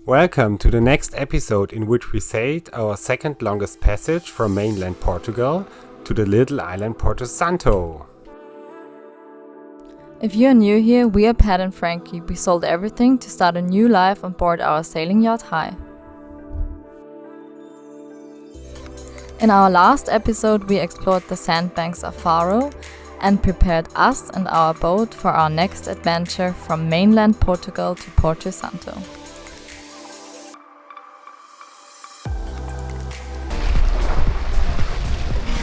Welcome to the next episode in which we sailed our second longest passage from mainland Portugal to the little island Porto Santo. If you're new here, we are Pat and Frankie. We sold everything to start a new life on board our sailing yacht High. In our last episode, we explored the sandbanks of Faro and prepared us and our boat for our next adventure from mainland Portugal to Porto Santo.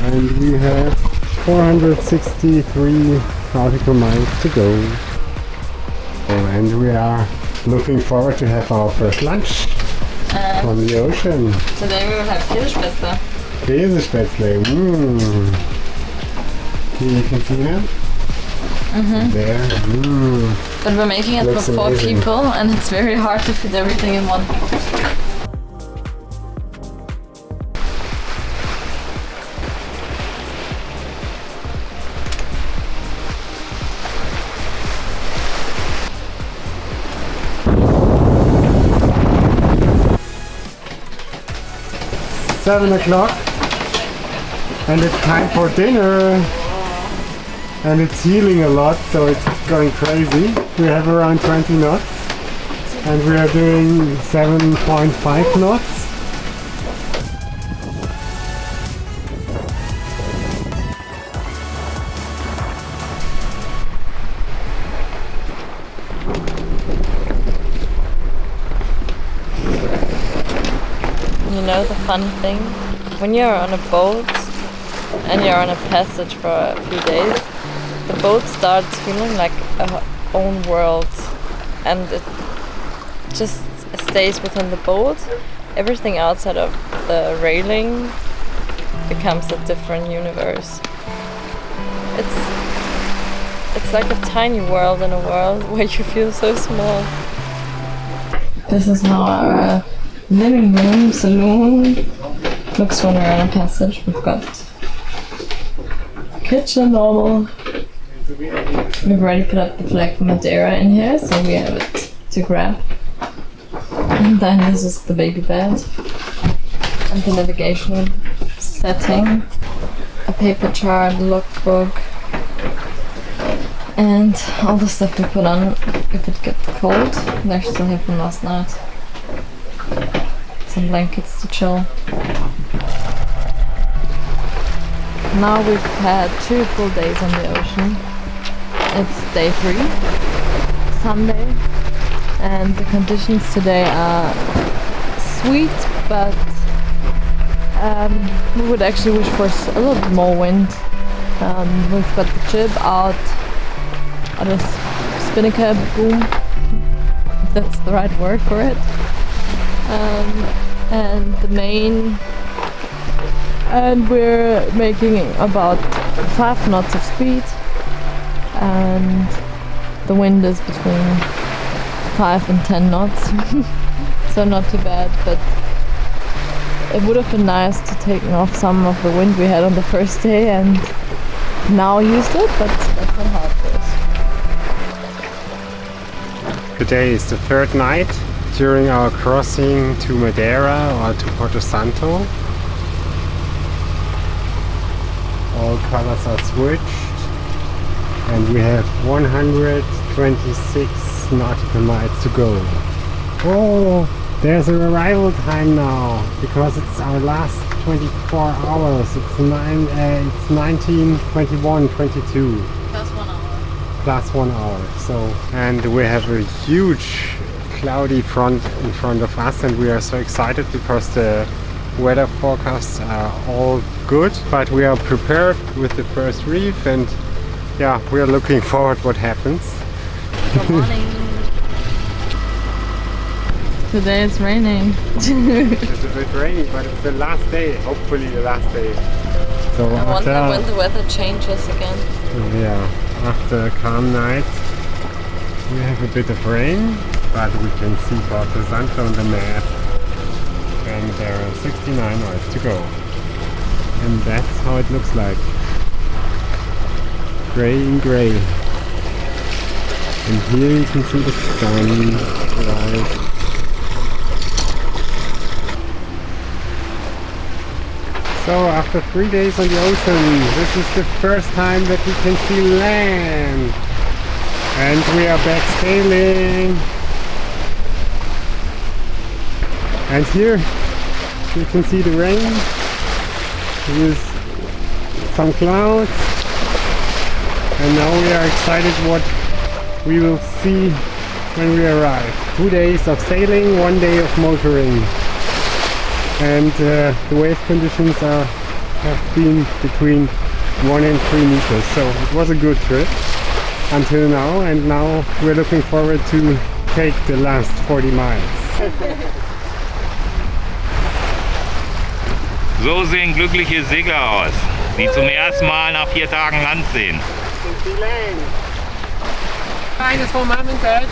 And we have 463 nautical miles to go. And we are looking forward to have our first lunch from the ocean. Today we will have Käsespätzle. Käsespätzle. You can see that? There. But we're making it Looks for 4 amazing. people and it's very hard to fit everything in one. 7 o'clock and it's time for dinner, and it's healing a lot, so it's going crazy. We have around 20 knots and we are doing 7.5 knots. You know the fun thing? When you're on a boat and you're on a passage for a few days, the boat starts feeling like a own world and it just stays within the boat. Everything outside of the railing becomes a different universe. It's like a tiny world in a world where you feel so small. This is how our living room, saloon looks when we're on a passage. We've got kitchen normal. We've already put up the flag for Madeira in here, so we have it to grab. And then this is the baby bed and the navigation setting, a paper chart, logbook, and all the stuff we put on if it gets cold. And I still have from last night. Some blankets to chill. Now we've had 2 full days on the ocean. It's day 3, Sunday, and the conditions today are sweet, but we would actually wish for a little bit more wind. We've got the jib out, or the spinnaker boom, if that's the right word for it. And the main, and we're making about 5 knots of speed, and the wind is between 5 and 10 knots, so not too bad, but it would have been nice to take off some of the wind we had on the first day and now used it, but that's not how it goes. Today is the 3rd night during our crossing to Madeira or to Porto Santo. All colors are switched and we have 126 nautical miles to go. Oh, there's an arrival time now because it's our last 24 hours. It's 19, 21, 22. Plus 1 hour. Plus 1 hour. So, and we have a huge cloudy front in front of us and we are so excited because the weather forecasts are all good, but we are prepared with the first reef and yeah, we are looking forward what happens. Good morning. Today it's raining. It's a bit rainy, but it's the last day, hopefully the last day. So I wonder when the weather changes again. Yeah, after a calm night we have a bit of rain, but we can see Porto Santo on the map and there are 69 miles to go. And that's how it looks like. Grey and grey. And here you can see the sun rise. So after 3 days on the ocean, this is the first time that we can see land. And we are back sailing. And here you can see the rain with some clouds. And now we are excited what we will see when we arrive. 2 days of sailing, 1 day of motoring. And the wave conditions have been between 1 and 3 meters. So it was a good trip until now, and now we're looking forward to take the last 40 miles. So sehen glückliche Segler aus, die zum ersten Mal nach 4 Tagen Land sehen. Eines vom Mom and Dad.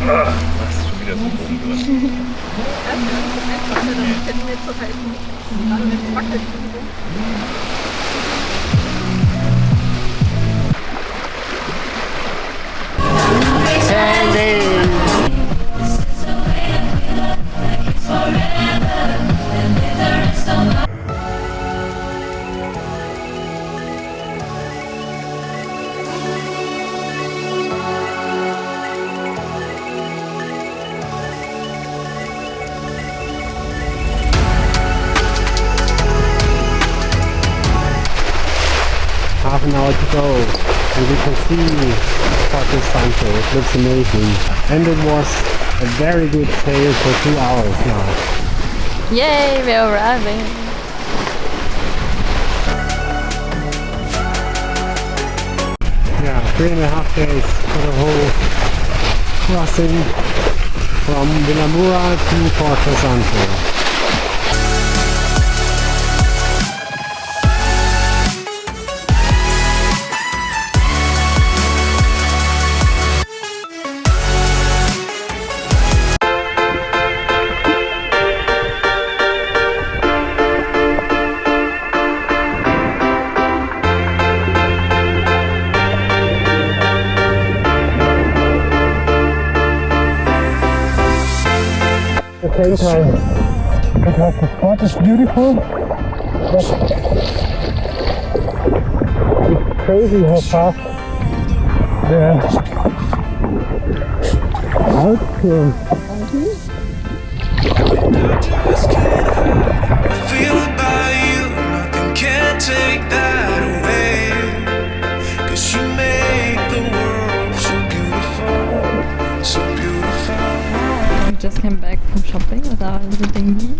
Was ist schon wieder so Boden drin? Half an hour to go, and we can see Porto Santo. It looks amazing, and it was a very good sail for 2 hours now. Yay, we're arriving. Yeah, 3.5 days for the whole crossing from Vilamoura to Porto Santo. At the same time, because the spot is beautiful, but it's crazy how fast the outcome. Feel it by you, nothing can take that away. 'Cause you make the world so beautiful, so beautiful. We just came back from shopping with our little dinghy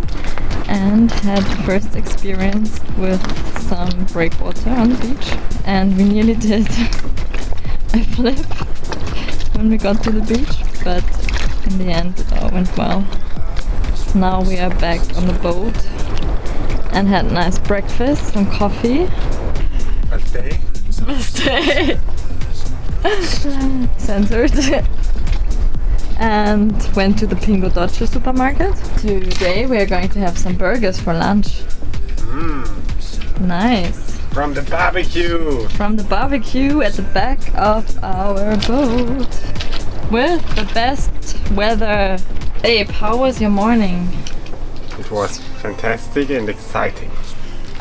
and had first experience with some breakwater on the beach, and we nearly did a flip when we got to the beach, but in the end it all went well. Now we are back on the boat and had nice breakfast, some coffee. Stay. Censored. And went to the Pingo Doce supermarket. Today we are going to have some burgers for lunch. Nice. From the barbecue! From the barbecue at the back of our boat. With the best weather. Abe, how was your morning? It was fantastic and exciting.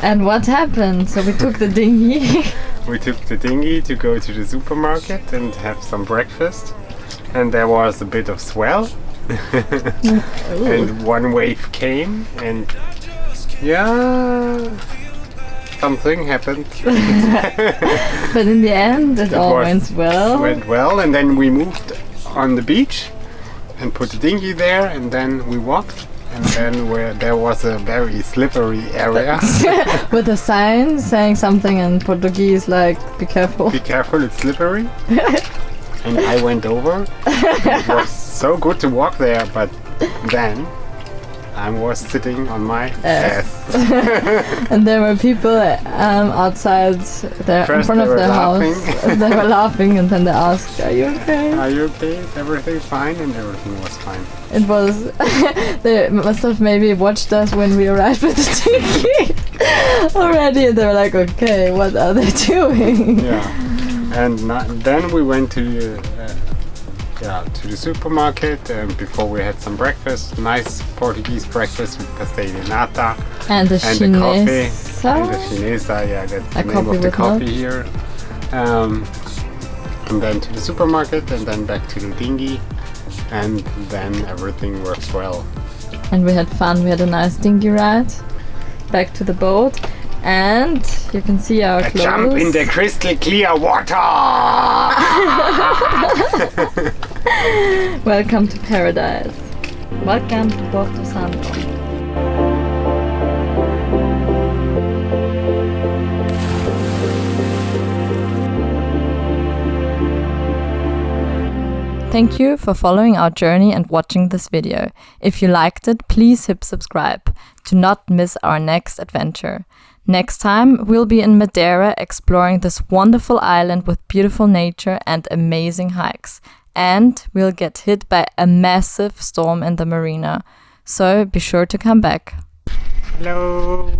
And what happened? So we took the dinghy. We took the dinghy to go to the supermarket and have some breakfast. And there was a bit of swell. And one wave came, and yeah, something happened. But in the end it all went well. Went well, and then we moved on the beach and put the dinghy there, and then we walked, and then where there was a very slippery area with a sign saying something in Portuguese like "Be careful." Be careful, it's slippery. And I went over. It was so good to walk there, but then I was sitting on my ass. And there were people outside there in front of their house. They were laughing, and then they asked, "Are you okay? Are you okay? Is everything fine?" And everything was fine. It was. They must have maybe watched us when we arrived with the dinghy already. They were like, "Okay, what are they doing?" Yeah. And then we went to the supermarket, and before we had some breakfast, nice Portuguese breakfast with pastel de nata And the and the coffee. chinesa. And the chinesa, yeah, that's the A name coffee of the with coffee milk. here. And then to the supermarket, and then back to the dinghy, and then everything works well. And we had fun. We had a nice dinghy ride back to the boat, and you can see our A clothes. jump in the crystal clear water! Welcome to paradise. Welcome to Porto Santo. Thank you for following our journey and watching this video. If you liked it, please hit subscribe to not miss our next adventure. Next time, we'll be in Madeira exploring this wonderful island with beautiful nature and amazing hikes. And we'll get hit by a massive storm in the marina. So be sure to come back. Hello!